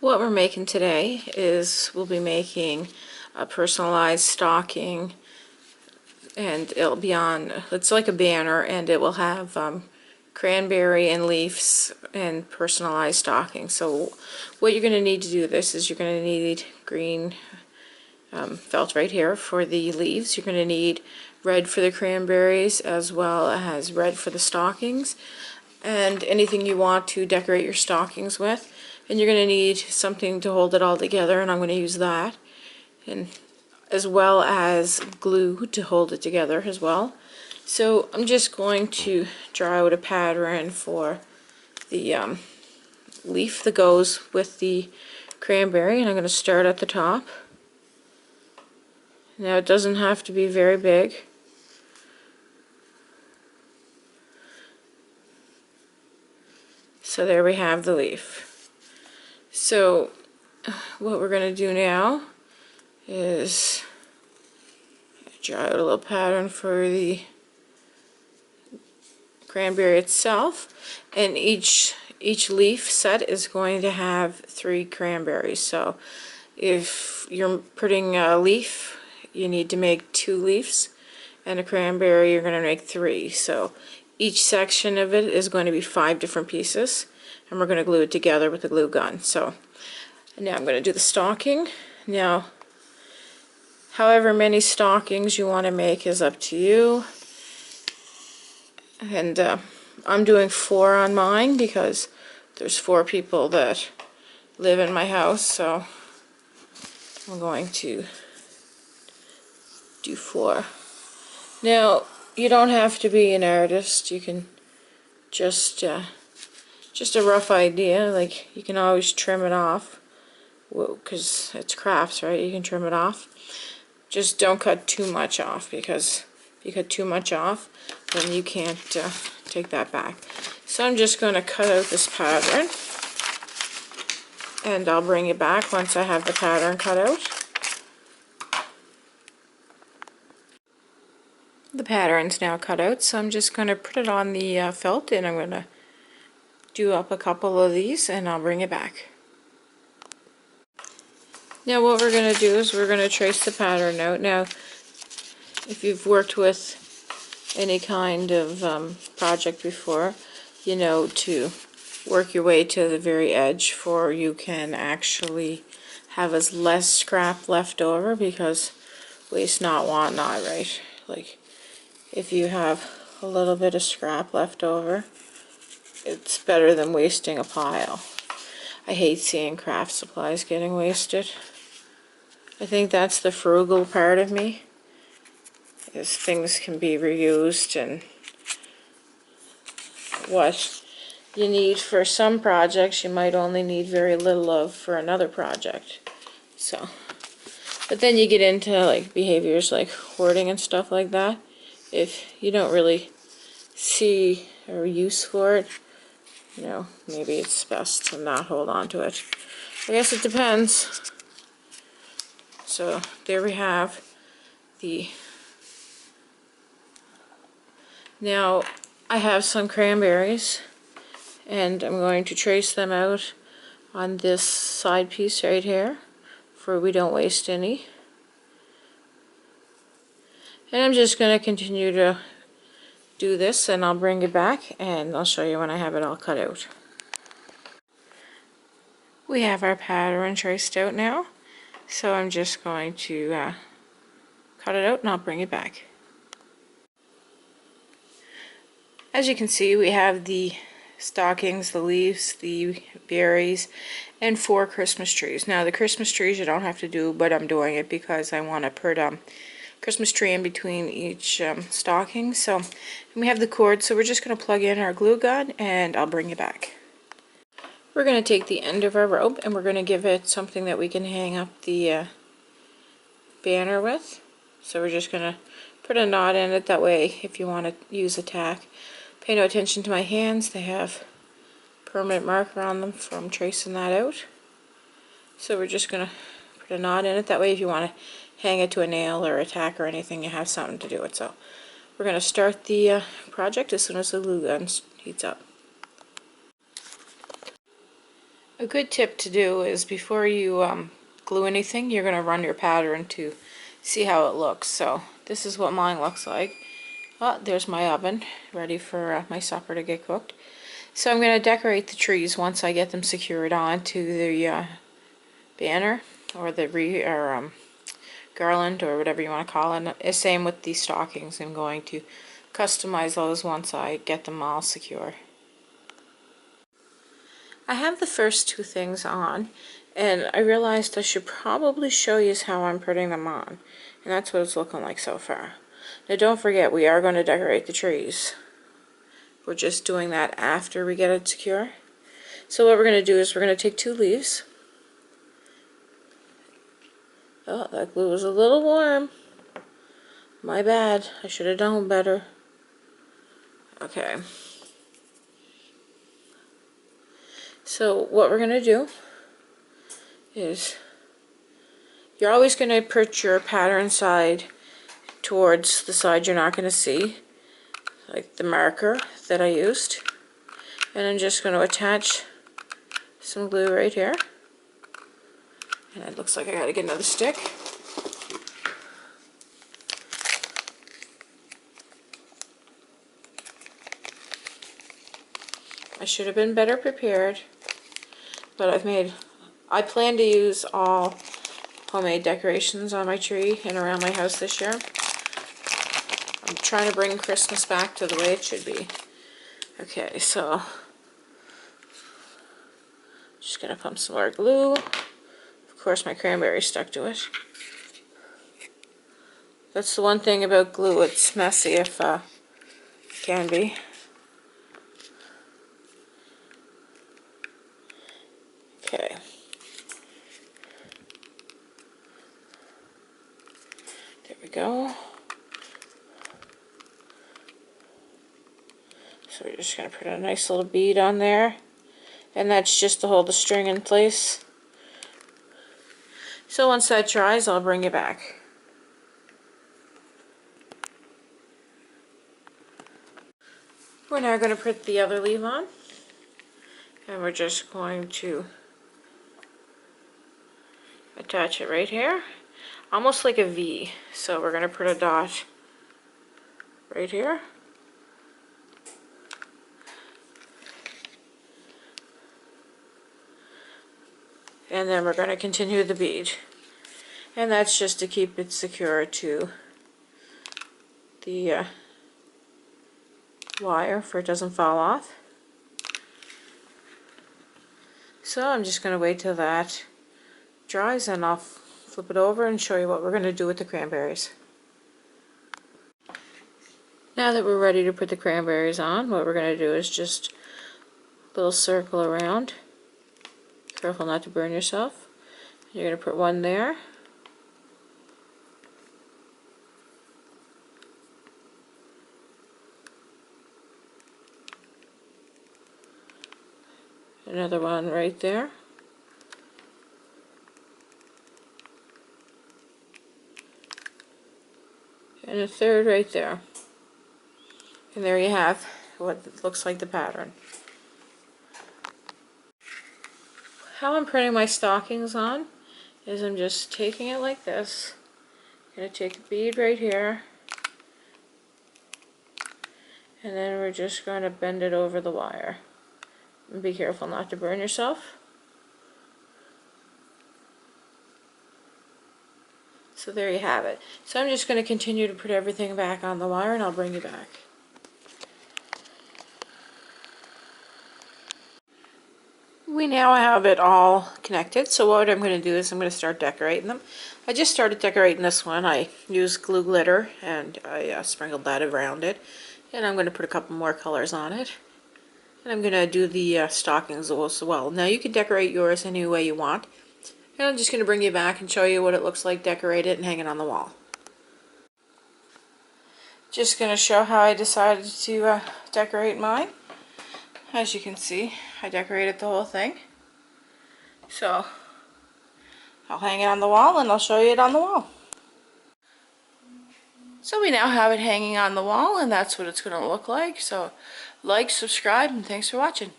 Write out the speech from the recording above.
What we're making today is we'll be making a personalized stocking, and it'll be on, it's like a banner, and it will have cranberry and leaves and personalized stocking. So what you're going to need to do this is you're going to need green felt right here for the leaves. You're going to need red for the cranberries as well as red for the stockings, and anything you want to decorate your stockings with. And you're going to need something to hold it all together, and I'm going to use that, and as well as glue to hold it together as well. So I'm just going to draw out a pattern for the leaf that goes with the cranberry, and I'm going to start at the top. Now it doesn't have to be very big. So there we have the leaf. So what we're going to do now is draw out a little pattern for the cranberry itself, and each leaf set is going to have 3 cranberries. So if you're putting a leaf, you need to make 2 leaves, and a cranberry you're going to make 3. So each section of it is going to be 5 different pieces, and we're going to glue it together with a glue gun. So now I'm going to do the stocking. Now, however many stockings you want to make is up to you, and I'm doing 4 on mine because there's 4 people that live in my house, so I'm going to do 4. Now, you don't have to be an artist. You can just a rough idea. Like, you can always trim it off, because it's crafts, right? You can trim it off. Just don't cut too much off, because if you cut too much off, then you can't take that back. So I'm just going to cut out this pattern, and I'll bring it back once I have the pattern cut out. The pattern's now cut out, so I'm just going to put it on the felt, and I'm going to do up a couple of these, and I'll bring it back. Now what we're going to do is we're going to trace the pattern out. Now, if you've worked with any kind of project before, you know to work your way to the very edge for you can actually have as less scrap left over, because waste not, want not, right? Like, if you have a little bit of scrap left over, it's better than wasting a pile. I hate seeing craft supplies getting wasted. I think that's the frugal part of me, is things can be reused, and what you need for some projects you might only need very little of for another project. So, but then you get into like behaviors like hoarding and stuff like that. If you don't really see a use for it, you know, maybe it's best to not hold on to it. I guess it depends. So there we have the, now I have some cranberries, and I'm going to trace them out on this side piece right here, for we don't waste any. And I'm just going to continue to do this, and I'll bring it back and I'll show you when I have it all cut out. We have our pattern traced out now, so I'm just going to cut it out, and I'll bring it back. As you can see, we have the stockings, the leaves, the berries, and 4 Christmas trees. Now the Christmas trees you don't have to do, but I'm doing it because I want to put Christmas tree in between each stocking. So, and we have the cord, so we're just going to plug in our glue gun, and I'll bring it back. We're going to take the end of our rope, and we're going to give it something that we can hang up the banner with. So we're just going to put a knot in it, that way if you want to use a tack. Pay no attention to my hands, they have permanent marker on them from tracing that out. So we're just going to put a knot in it, that way if you want to hang it to a nail or a tack or anything, you have something to do it. So we're going to start the project as soon as the glue gun heats up. A good tip to do is before you glue anything, you're going to run your pattern to see how it looks. So this is what mine looks like. Oh, there's my oven, ready for my supper to get cooked. So I'm going to decorate the trees once I get them secured onto the banner or the garland or whatever you want to call it. And same with the stockings. I'm going to customize those once I get them all secure. I have the first two things on, and I realized I should probably show you how I'm putting them on. And that's what it's looking like so far. Now don't forget, we are going to decorate the trees. We're just doing that after we get it secure. So what we're going to do is we're going to take 2 leaves. Oh, that glue was a little warm. My bad. I should have done better. Okay. So what we're going to do is you're always going to put your pattern side towards the side you're not going to see, like the marker that I used. And I'm just going to attach some glue right here. And it looks like I got to get another stick. I should have been better prepared, but I plan to use all homemade decorations on my tree and around my house this year. I'm trying to bring Christmas back to the way it should be. Okay, so just gonna pump some more glue. Of course, my cranberry stuck to it. That's the one thing about glue, it's messy if it can be. Okay. There we go. So we're just going to put a nice little bead on there. And that's just to hold the string in place. So once that dries, I'll bring it back. We're now going to put the other leaf on. And we're just going to attach it right here. Almost like a V. So we're going to put a dot right here. And then we're going to continue the bead. And that's just to keep it secure to the wire for it doesn't fall off. So I'm just going to wait till that dries and I'll flip it over and show you what we're going to do with the cranberries. Now that we're ready to put the cranberries on, what we're going to do is just a little circle around. Careful not to burn yourself. You're going to put one there. Another one right there. And a third right there. And there you have what looks like the pattern. How I'm putting my stockings on is I'm just taking it like this. I'm going to take a bead right here. And then we're just going to bend it over the wire. And be careful not to burn yourself. So there you have it. So I'm just going to continue to put everything back on the wire and I'll bring you back. We now have it all connected, so what I'm going to do is I'm going to start decorating them. I just started decorating this one. I used glue glitter and I sprinkled that around it. And I'm going to put a couple more colors on it. And I'm going to do the stockings as well. Now you can decorate yours any way you want. And I'm just going to bring you back and show you what it looks like decorated and hanging on the wall. Just going to show how I decided to decorate mine. As you can see, I decorated the whole thing. So I'll hang it on the wall and I'll show you it on the wall. So we now have it hanging on the wall and that's what it's going to look like. So like, subscribe, and thanks for watching.